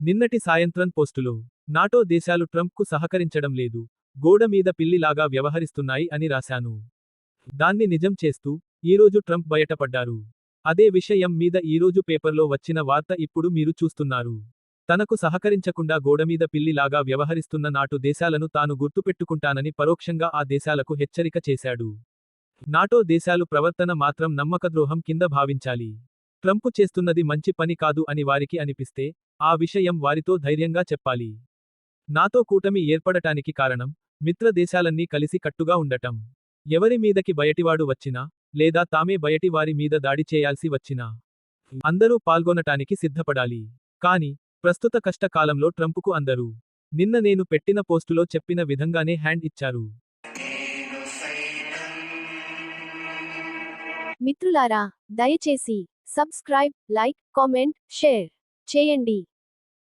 నిన్నటి సాయంత్రం పోస్టులో నాటో దేశాలు ట్రంప్కు సహకరించడం లేదు, గోడ మీద పిల్లిలాగా వ్యవహరిస్తున్నాయి అని రాశాను. దాన్ని నిజం చేస్తూ ఈరోజు ట్రంప్ బయటపడ్డారు. అదే విషయం మీద ఈరోజు పేపర్లో వచ్చిన వార్త ఇప్పుడు మీరు చూస్తున్నారు. తనకు సహకరించకుండా గోడమీద పిల్లిలాగా వ్యవహరిస్తున్న నాటో దేశాలను తాను గుర్తుపెట్టుకుంటానని పరోక్షంగా ఆ దేశాలకు హెచ్చరిక చేశాడు. నాటో దేశాలు ప్రవర్తన మాత్రం నమ్మకద్రోహం కింద భావించాలి. ట్రంప్ చేస్తున్నది మంచి పని కాదు అని వారికి అనిపిస్తే, ఆ విషయం వారితో ధైర్యంగా చెప్పాలి. నాతో కూటమి ఏర్పడటానికి కారణం, మిత్ర దేశాలన్నీ కలిసి కట్టుగా ఉండటం. ఎవరి మీదకి బయటివాడు వచ్చినా, లేదా తామే బయటి వారి మీద దాడి చేయాల్సి వచ్చినా అందరూ పాల్గొనటానికి సిద్ధపడాలి. కానీ ప్రస్తుత కష్ట కాలంలో ట్రంప్కు అందరూ నిన్న నేను పెట్టిన పోస్టులో చెప్పిన విధంగానే హ్యాండ్ ఇచ్చారు. మిత్రులారా, దయచేసి సబ్స్క్రైబ్, లైక్, కామెంట్, షేర్ చేయండి.